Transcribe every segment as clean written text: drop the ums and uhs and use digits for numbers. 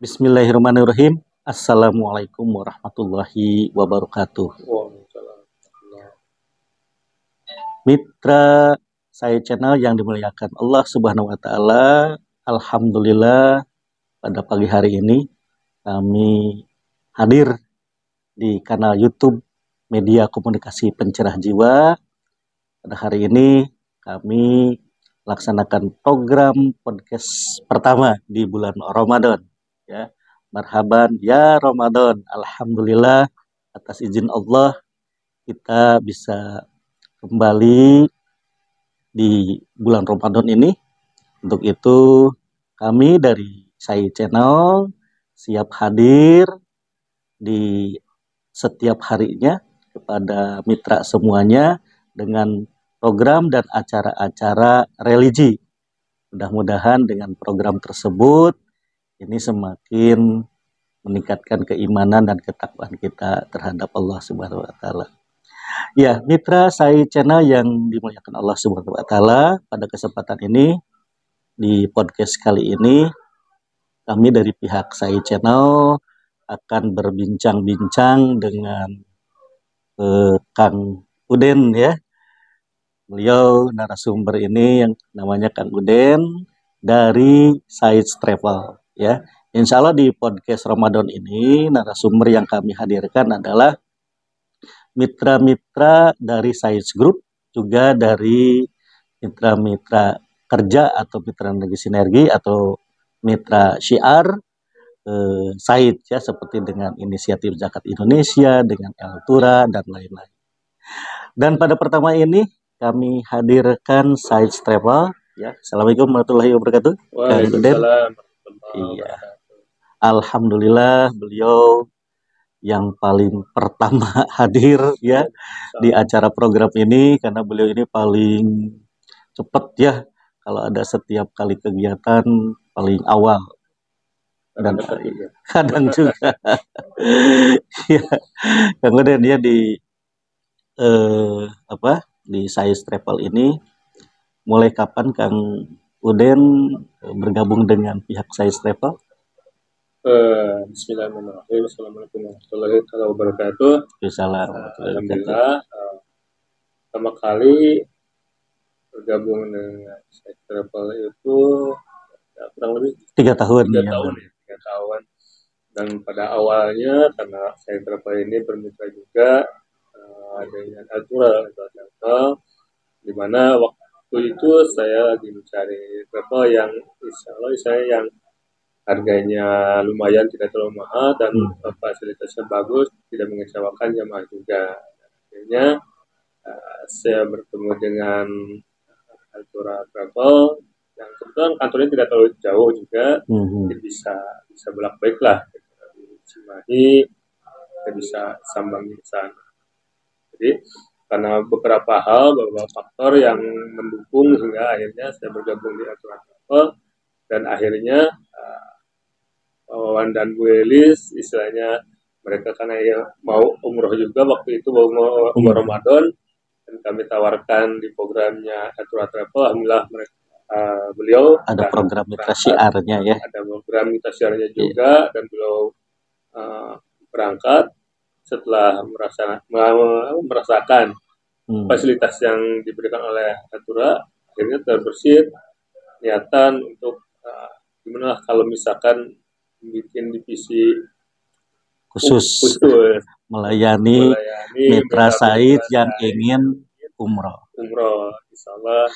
Bismillahirrahmanirrahim. Assalamualaikum warahmatullahi wabarakatuh. Mitra saya channel yang dimuliakan Allah Subhanahu wa taala. Alhamdulillah pada pagi hari ini kami hadir di kanal YouTube Media Komunikasi Pencerah Jiwa. Pada hari ini kami laksanakan program podcast pertama di bulan Ramadan. Ya, marhaban ya Ramadan. Alhamdulillah atas izin Allah kita bisa kembali di bulan Ramadan ini. Untuk itu kami dari Sai Channel siap hadir di setiap harinya kepada mitra semuanya dengan program dan acara-acara religi. Mudah-mudahan dengan program tersebut ini semakin meningkatkan keimanan dan ketakwaan kita terhadap Allah Subhanahu wa taala. Ya, mitra Sai Channel yang dimuliakan Allah Subhanahu wa taala, pada kesempatan ini di podcast kali ini kami dari pihak Sai Channel akan berbincang-bincang dengan Kang Uden ya. Beliau narasumber ini yang namanya Kang Uden dari Said Travel ya. Insya Allah di podcast Ramadan ini narasumber yang kami hadirkan adalah mitra-mitra dari Said Group, juga dari mitra-mitra kerja atau mitra energi sinergi atau mitra syiar Said ya, seperti dengan inisiatif Zakat Indonesia, dengan Eltura dan lain-lain. Dan pada pertama ini kami hadirkan Said Travel ya. Assalamualaikum warahmatullahi wabarakatuh. Waalaikumsalam. Iya. Alhamdulillah beliau yang paling pertama hadir ya di acara program ini, karena beliau ini paling cepat ya kalau ada setiap kali kegiatan paling awal dan kadang juga ya. Kemudian dia di di Sais Travel ini mulai kapan Kang Uden bergabung dengan pihak Sais Travel? Bismillahirrahmanirrahim. Assalamualaikum warahmatullahi wabarakatuh. Alhamdulillah pertama kali bergabung dengan Sais Travel itu ya, kurang lebih 3 tahun. 3 tahun ya. 3 tahun. Dan pada awalnya karena Sais Travel ini bermitra juga dengan Eltura di mana waktu itu saya lagi mencari travel yang insya Allah saya yang harganya lumayan, tidak terlalu mahal dan fasilitasnya bagus, tidak mengecewakan jamaah juga. Akhirnya saya bertemu dengan Eltura Travel yang kebetulan kantornya tidak terlalu jauh juga, jadi bisa bolak-balik lah di Cimahi, kita bisa sambang di sana. Jadi karena beberapa faktor yang mendukung hingga akhirnya saya bergabung di Eltura Travel, dan akhirnya Wawan dan Bu Elis istilahnya mereka karena ya mau umroh juga waktu itu, mau umroh Ramadan, dan kami tawarkan di programnya Eltura Travel. Alhamdulillah beliau ada program mitra syiarnya ya, ada program mitra syiarnya juga, dan beliau berangkat setelah merasakan fasilitas yang diberikan oleh Eltura. Akhirnya terbersit niatan untuk gimana kalau misalkan bikin divisi khusus melayani mitra Said yang ingin umroh. Insya Allah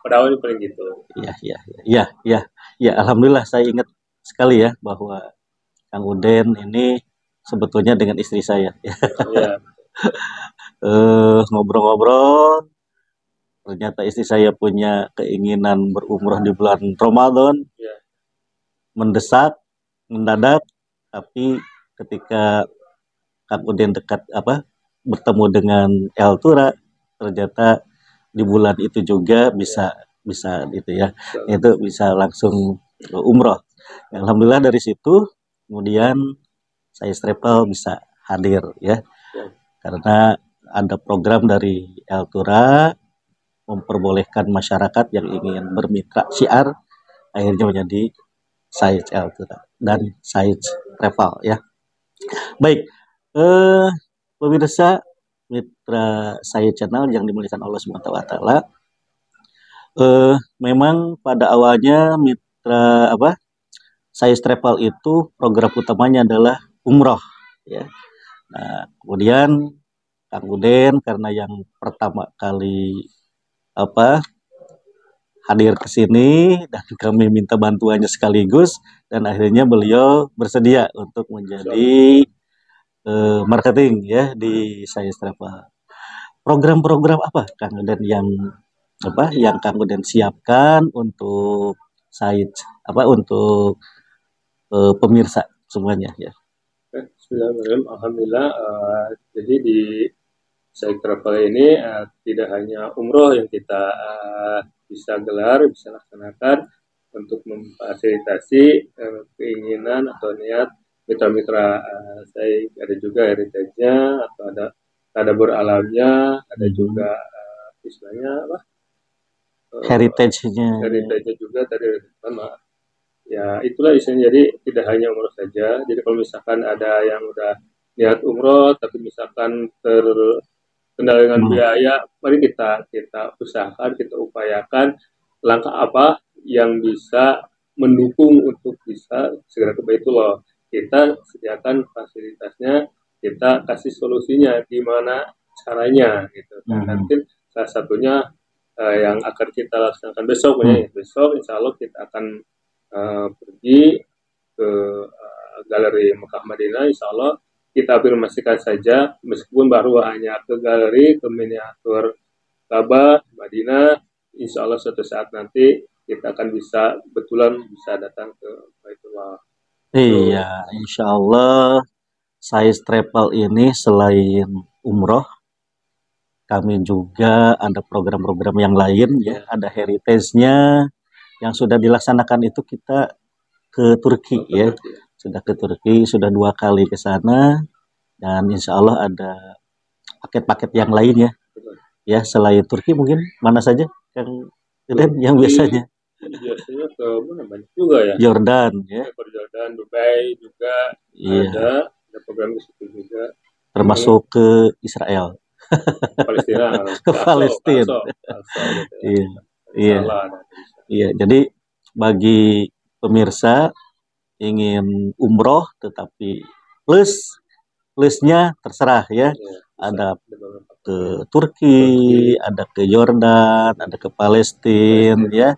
pada awalnya paling gitu. Ya, alhamdulillah saya ingat sekali ya bahwa Kang Uden ini sebetulnya dengan istri saya. Ya. Ngobrol-ngobrol, ternyata istri saya punya keinginan berumroh di bulan Ramadan. Ya. Mendadak, tapi ketika Kang Uden bertemu dengan Eltura, ternyata di bulan itu juga bisa gitu ya, itu bisa langsung umroh. Alhamdulillah dari situ kemudian saya Travel bisa hadir ya, karena ada program dari Eltura memperbolehkan masyarakat yang ingin bermitra syiar akhirnya menjadi Said dan Said Travel ya. Baik, pemirsa mitra Said Channel yang dimuliakan Allah Subhanahu wa taala. Memang pada awalnya mitra Said Travel itu program utamanya adalah umroh ya. Nah, kemudian Kang Uden karena yang pertama kali hadir ke sini dan kami minta bantuannya sekaligus dan akhirnya beliau bersedia untuk menjadi marketing ya di Said Travel. Program-program apa Kang Uden yang Kang Uden siapkan untuk Said untuk pemirsa semuanya ya. Bismillahirrahmanirrahim. Alhamdulillah. Jadi di Said Travel ini tidak hanya umroh yang kita bisa gelar, bisa laksanakan untuk memfasilitasi keinginan atau niat mitra-mitra saya. Ada juga heritage-nya atau ada tadabbur alamnya, ada juga istilahnya heritage-nya juga tadi sama. Ya itulah isinya, jadi tidak hanya umroh saja. Jadi kalau misalkan ada yang udah niat umroh tapi misalkan terkendala dengan biaya, mari kita usahakan, kita upayakan langkah apa yang bisa mendukung untuk bisa segera ke Baitullah. Kita sediakan fasilitasnya, kita kasih solusinya gimana caranya gitu. Nanti salah satunya yang akan kita laksanakan besok insya Allah kita akan pergi ke galeri Mekah Madinah. Insya Allah kita afirmasikan saja, meskipun baru hanya ke galeri, ke miniatur Ka'bah Madinah, insya Allah suatu saat nanti kita akan bisa datang ke Baitullah. Iya, insya Allah Said Travel ini selain umroh, kami juga ada program-program yang lain ya, ada heritage-nya yang sudah dilaksanakan itu kita ke Turki ya. Sudah ke Turki, sudah 2 kali ke sana dan insya Allah ada paket-paket yang lain ya. Ya selain Turki mungkin mana saja yang biasanya? Biasanya ke mana banyak juga ya. Jordan ya. Jordan, Dubai juga ada program di situ juga. Termasuk ke Israel. Palestina. Ke Palestina. Iya. Jadi bagi pemirsa ingin umroh tetapi plusnya terserah ya. Ada ke Turki, ada ke Yordan, ada ke Palestina ya,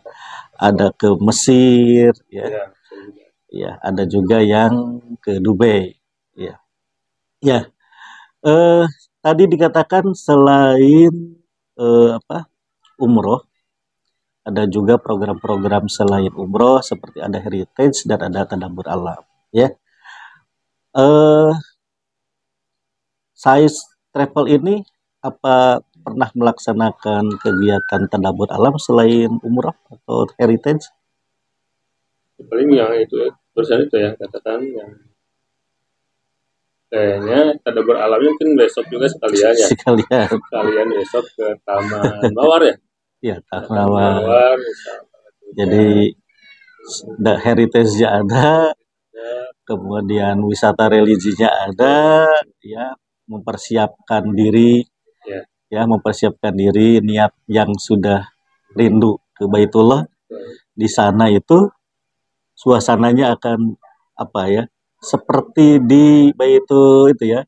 ada ke Mesir ya. Ya, ada juga yang ke Dubai ya. Ya. Tadi dikatakan selain umroh, ada juga program-program selain umroh seperti ada heritage dan ada tadabbur alam ya. Said Travel ini apa pernah melaksanakan kegiatan tadabbur alam selain umroh atau heritage? Paling yang itu barusan itu ya katakan yang kayaknya tadabbur alamnya mungkin besok juga sekalian ya. Sekalian besok ke Taman Mawar ya. Iya, Taman Mawar. Jadi heritage-nya ada, kemudian wisata religinya ada, ya mempersiapkan diri, mempersiapkan diri niat yang sudah rindu ke Baitullah. Di sana itu suasananya akan seperti di Baitul itu ya,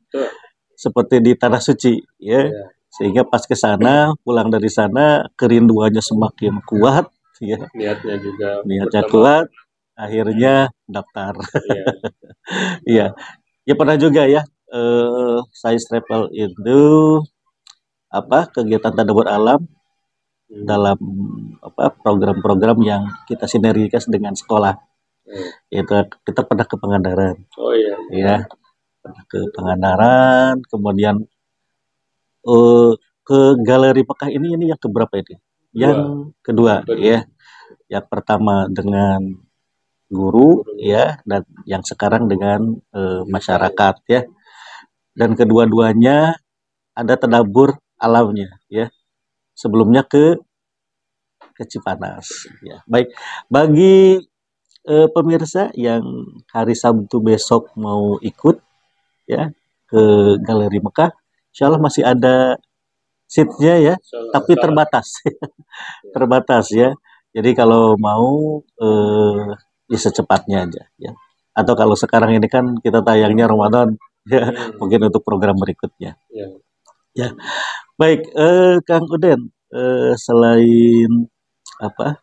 seperti di tanah suci ya. Sehingga pas ke sana, pulang dari sana kerinduannya semakin kuat ya. Niatnya kuat, akhirnya daftar. Iya. Ya pernah juga ya Said Travel itu kegiatan tadabbur alam dalam program-program yang kita sinergikan dengan sekolah. Itu kita pernah ke Pangandaran. Ya. Pernah ke Pangandaran, kemudian ke Galeri Mekah ini yang keberapa ini? Yang kedua ya. Yang pertama dengan guru ya, dan yang sekarang dengan masyarakat ya. Dan kedua-duanya ada tadabbur alamnya ya. Sebelumnya ke Cipanas ya. Baik, bagi pemirsa yang hari Sabtu besok mau ikut ya ke Galeri Mekah, insya Allah masih ada seatnya ya, tapi terbatas, terbatas ya. Jadi kalau mau ya secepatnya aja ya. Atau kalau sekarang ini kan kita tayangnya Ramadan ya, mungkin untuk program berikutnya. Ya, baik Kang Uden, selain apa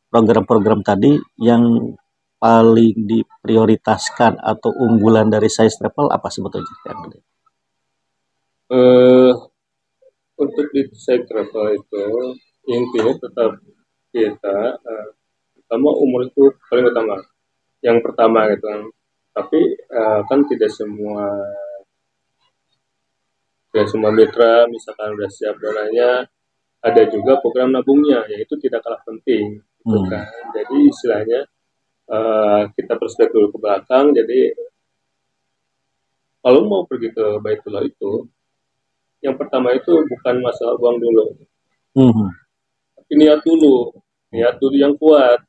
program-program tadi yang paling diprioritaskan atau unggulan dari Size Travel apa sebetulnya Kang Uden? Untuk di side travel itu intinya tetap kita pertama umur itu paling utama, yang pertama gitu kan. Tapi kan tidak semua mitra misalkan udah siap dananya, ada juga program nabungnya, yaitu tidak kalah penting gitu kan. Jadi istilahnya kita perspektif dulu ke belakang. Jadi kalau mau pergi ke Baitullah itu, yang pertama itu bukan masalah uang dulu, tapi niat dulu yang kuat.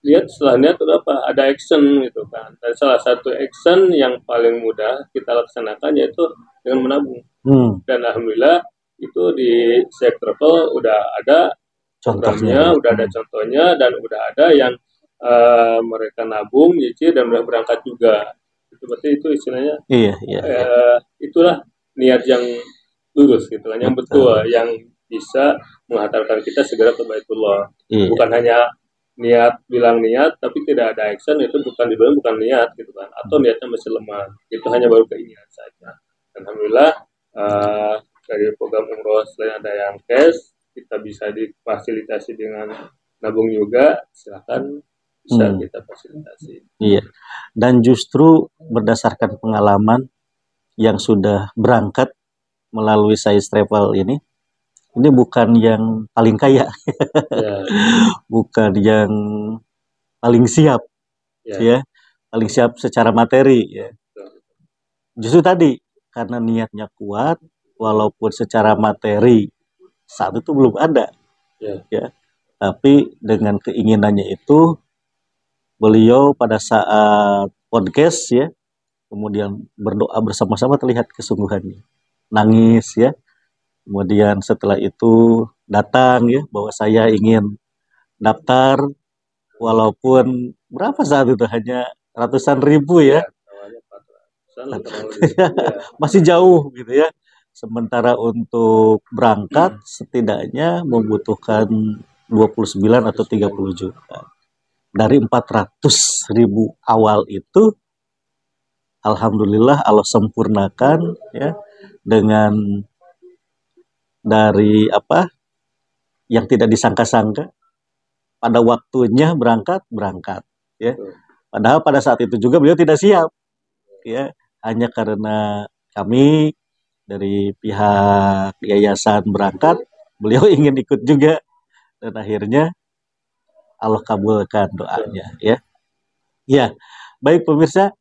Lihat setelah niat itu apa? Ada action gitu kan. Dan salah satu action yang paling mudah kita laksanakan yaitu dengan menabung. Dan alhamdulillah itu di Safe Travel udah ada programnya, udah ada contohnya, dan udah ada yang mereka nabung, nyicil, dan udah berangkat juga. Itu berarti itu istilahnya itulah niat yang lurus gitu kan, yang betul, yang bisa menghantarkan kita segera ke Baitullah. Bukan hanya niat bilang niat tapi tidak ada action, itu bukan niat gitu kan, atau niatnya masih lemah, itu hanya baru keinginan saja. Alhamdulillah dari program umroh selain ada yang cash, kita bisa difasilitasi dengan nabung juga, silakan bisa kita fasilitasi. Iya. Dan justru berdasarkan pengalaman yang sudah berangkat melalui Size Travel ini bukan yang paling kaya, bukan yang paling siap, ya, paling siap secara materi, ya. Justru tadi karena niatnya kuat, walaupun secara materi saat itu belum ada, ya, tapi dengan keinginannya itu beliau pada saat podcast ya, kemudian berdoa bersama-sama terlihat kesungguhannya, nangis ya. Kemudian setelah itu datang ya bahwa saya ingin daftar walaupun berapa saat itu hanya ratusan ribu ya. Masih jauh gitu ya. Sementara untuk berangkat setidaknya membutuhkan 29 atau 30 juta. Dari 400.000 awal itu alhamdulillah Allah sempurnakan ya dengan dari yang tidak disangka-sangka, pada waktunya berangkat ya. Padahal pada saat itu juga beliau tidak siap ya, hanya karena kami dari pihak yayasan berangkat, beliau ingin ikut juga, dan akhirnya Allah kabulkan doanya ya. Ya, baik pemirsa,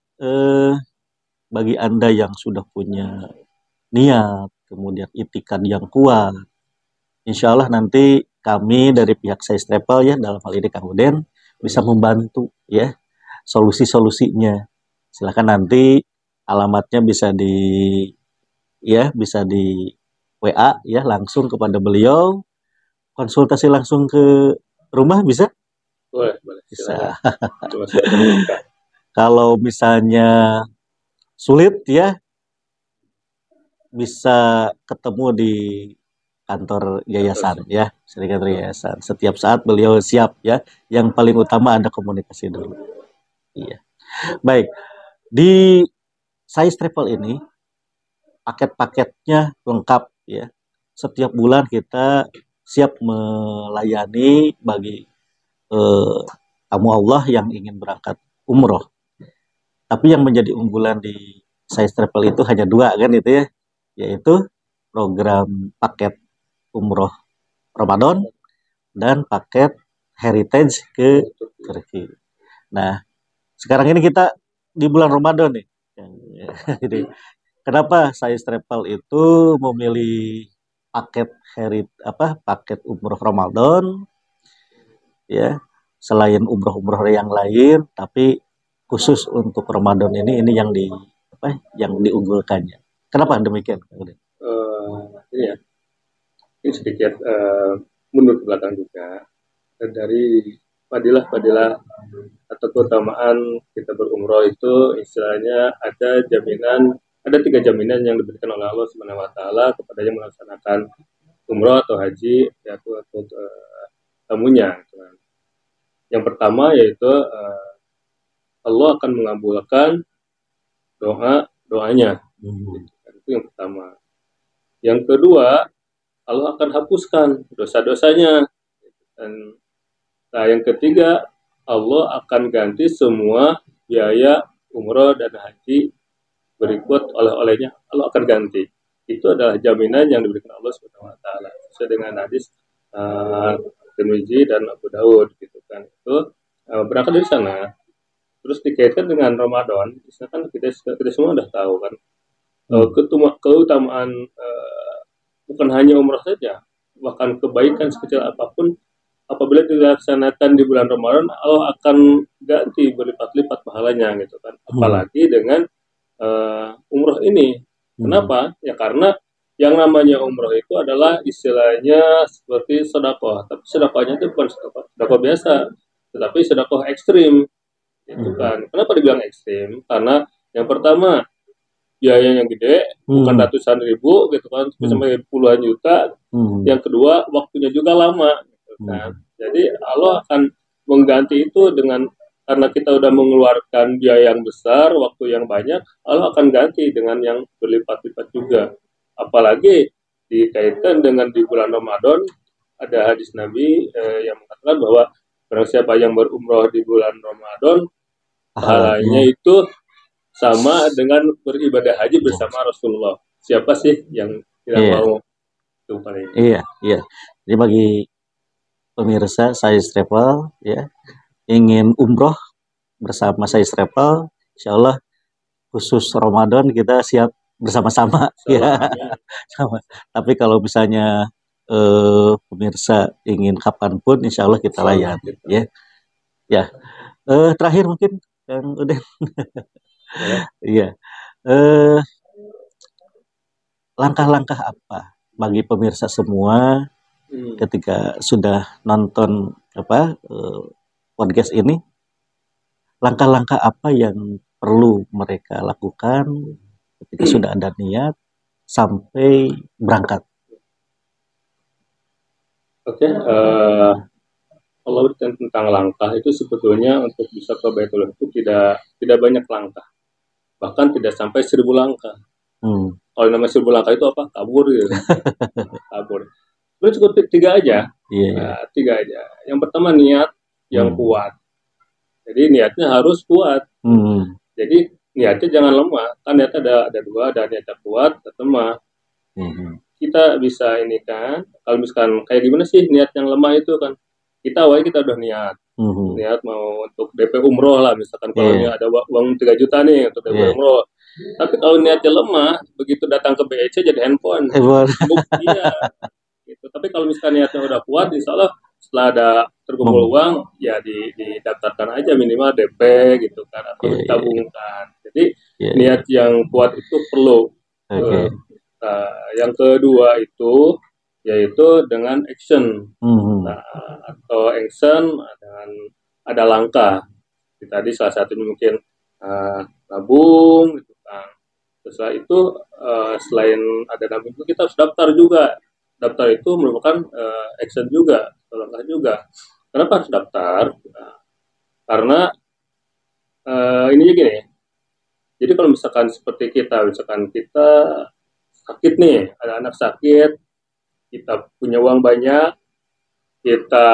bagi Anda yang sudah punya niat, kemudian itikan yang kuat, insya Allah nanti kami dari pihak Size Travel ya, dalam hal ini Kang Uden, bisa membantu ya solusi-solusinya. Silakan nanti alamatnya bisa di WA ya langsung kepada beliau, konsultasi langsung ke rumah bisa? Boleh. Bisa. Kalau misalnya sulit ya bisa ketemu di kantor yayasan ya, sekretariat yayasan. Setiap saat beliau siap ya. Yang paling utama ada komunikasi dulu. Iya. Baik. Di Size Travel ini paket-paketnya lengkap ya. Setiap bulan kita siap melayani bagi tamu Allah yang ingin berangkat umroh. Tapi yang menjadi unggulan di Size Travel itu hanya dua kan itu ya, yaitu program paket umroh Ramadan dan paket heritage ke Turki. Nah, sekarang ini kita di bulan Ramadan nih. Jadi, kenapa Size Travel itu memilih paket paket umroh Ramadan? Ya, selain umroh-umroh yang lain, tapi khusus untuk Ramadan ini yang yang diunggulkannya. Kenapa demikian? Ini ya, ini sedikit mundur ke belakang juga dari fadilah-fadilah atau keutamaan kita berumroh itu istilahnya ada jaminan, ada 3 jaminan yang diberikan oleh Allah Subhanahu wa taala kepada yang melaksanakan umroh atau haji yaitu untuk tamunya. Yang pertama yaitu Allah akan mengabulkan doanya. Itu yang pertama. Yang kedua, Allah akan hapuskan dosa-dosanya. Dan yang ketiga, Allah akan ganti semua biaya umroh dan haji berikut oleh-olehnya. Allah akan ganti. Itu adalah jaminan yang diberikan Allah Subhanahu wa taala sesuai dengan hadis Tirmidzi dan Abu Daud gitu kan. Itu berangkat dari sana. Terus dikaitkan dengan Ramadan, misalkan kita semua udah tahu kan keutamaan bukan hanya umrah saja, bahkan kebaikan sekecil apapun apabila dilaksanakan di bulan Ramadan, Allah akan ganti berlipat-lipat pahalanya gitu kan. Apalagi dengan umrah ini. Kenapa? Ya karena yang namanya umrah itu adalah istilahnya seperti sedekah, tapi sedekahnya itu bukan sedekah biasa, tetapi sedekah ekstrim. Itu kan. Kenapa dibilang ekstrim? Karena yang pertama biayanya gede, bukan ratusan ribu gitu kan, sampai puluhan juta. Yang kedua waktunya juga lama gitu kan. Jadi Allah akan mengganti itu dengan, karena kita udah mengeluarkan biaya yang besar, waktu yang banyak, Allah akan ganti dengan yang berlipat-lipat juga. Apalagi dikaitkan dengan di bulan Ramadan, ada hadis Nabi yang mengatakan bahwa barang siapa yang berumroh di bulan Ramadan, pahalanya itu sama dengan beribadah haji bersama Rasulullah. Siapa sih yang tidak mau itu paling? Iya. Jadi bagi pemirsa saya Travel ya, ingin umroh bersama saya Travel, insya Allah khusus Ramadan kita siap bersama-sama ya. Sama. Tapi kalau misalnya pemirsa ingin kapanpun, insya Allah kita layan ya. Terakhir mungkin Kang Uden. Iya. Langkah-langkah apa bagi pemirsa semua ketika sudah nonton podcast ini? Langkah-langkah apa yang perlu mereka lakukan ketika sudah ada niat sampai berangkat? Oke, kalau tentang langkah itu sebetulnya untuk bisa ke Baitullah itu tidak banyak langkah, bahkan tidak sampai 1000 langkah. Kalau namanya 1000 langkah itu apa? Kabur gitu. Kabur. Itu cukup 3 aja. Nah, 3 aja. Yang pertama niat yang kuat. Jadi niatnya harus kuat. Jadi niatnya jangan lemah. Kan niatnya ada 2, ada niatnya kuat, ada lemah. Kita bisa ini kan, kalau misalkan kayak gimana sih niat yang lemah itu kan, kita udah niat mau untuk DP umroh lah misalkan, kalau ada uang 3 juta nih untuk DP umroh, tapi kalau niatnya lemah, begitu datang ke BEC jadi handphone. Iya gitu. Tapi kalau misalkan niatnya udah kuat, insya Allah setelah ada terkumpul uang ya didaftarkan aja minimal DP gitu kan, atau ditabungkan. Jadi niat yang kuat itu perlu. Yang kedua itu yaitu dengan action, atau action dengan ada langkah. Tadi salah satunya mungkin nabung gitu kan. Setelah itu selain ada nabung itu kita harus daftar juga. Daftar itu merupakan action juga, langkah juga. Kenapa harus daftar? Karena ini gini. Jadi kalau misalkan seperti misalkan kita sakit nih, ada anak sakit, kita punya uang banyak, kita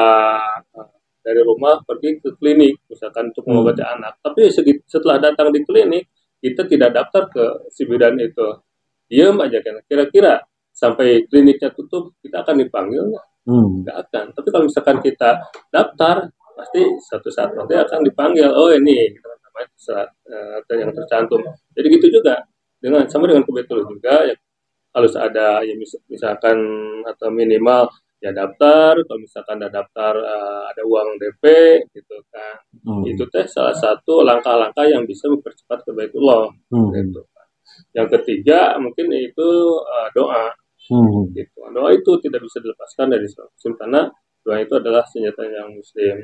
dari rumah pergi ke klinik, misalkan untuk mengobati anak. Tapi setelah datang di klinik, kita tidak daftar ke si bidan itu. Diam aja kan. Kira-kira sampai kliniknya tutup, kita akan dipanggil nggak? Nggak akan. Tapi kalau misalkan kita daftar, pasti suatu saat nanti akan dipanggil. Oh ini, namanya yang tercantum. Jadi gitu juga. Sama dengan kebetulan juga, ya, harus ada ya misalkan atau minimal ya daftar. Kalau misalkan ada daftar ada uang DP gitu kan, itu teh salah satu langkah-langkah yang bisa mempercepat ke Baitullah gitu. Yang ketiga mungkin itu doa gitu. Doa itu tidak bisa dilepaskan dari seorang muslim karena doa itu adalah senjata yang muslim.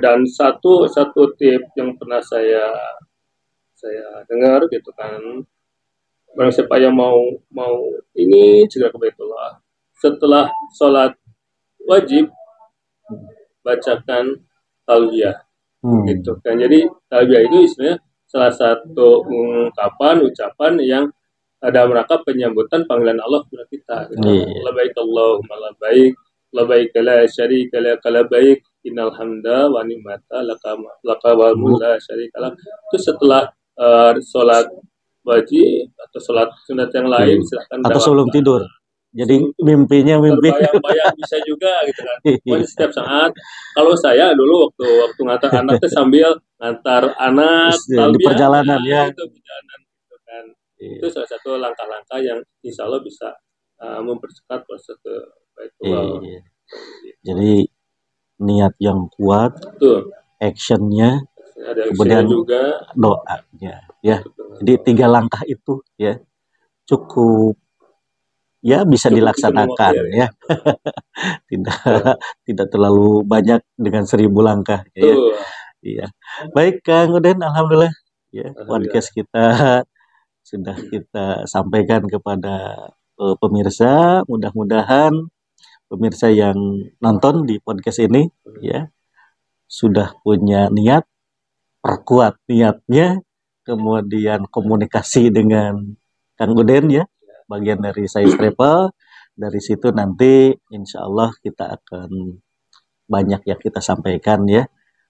Dan satu tip yang pernah saya dengar gitu kan, barang siapa yang mau ini segera ke Baitullah setelah sholat wajib bacakan talbiyah gitu kan. Jadi talbiyah itu istilahnya salah satu ucapan yang ada merangkap penyambutan panggilan Allah kepada kita gitu. Labbaik Allahumma labbaik la syarika laka labbaik innal hamda wa ni'mata laka wal mulk la syarika lak. Itu setelah sholat wajib atau sholat sunat yang lain silahkan atau sebelum tidur. Jadi mimpinya mimpi terbayang-bayang bisa juga gitu kan. Pokoknya setiap saat. Kalau saya dulu waktu ngantar anak tuh sambil ngantar anak di perjalanan ya. Itu perjalanan gitu kan. Itu salah satu langkah-langkah yang insya Allah bisa mempercepat proses ke Baitullah. Jadi niat yang kuat, actionnya, kemudian juga doanya ya. Jadi 3 langkah itu ya cukup ya bisa dilaksanakan ya. tidak terlalu banyak dengan 1000 langkah ya. Iya. Baik Kang Uden, alhamdulillah ya podcast kita sudah kita sampaikan kepada pemirsa. Mudah-mudahan pemirsa yang nonton di podcast ini ya sudah punya niat, perkuat niatnya, kemudian komunikasi dengan Kang Uden ya, bagian dari Saya Travel. Dari situ nanti insya Allah kita akan banyak yang kita sampaikan ya,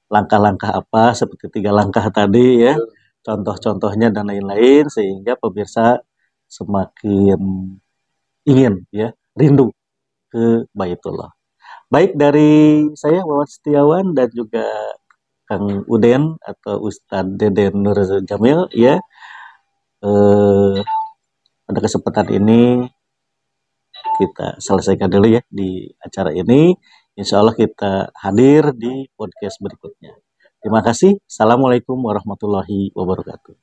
langkah-langkah apa seperti 3 langkah tadi ya, contoh-contohnya dan lain-lain, sehingga pemirsa semakin ingin ya, rindu ke Baitullah. Baik dari saya Wawan Setiawan dan juga Kang Uden atau Ustadz Deden Nur Jamil ya, pada kesempatan ini kita selesaikan dulu ya di acara ini. Insya Allah kita hadir di podcast berikutnya. Terima kasih. Assalamualaikum warahmatullahi wabarakatuh.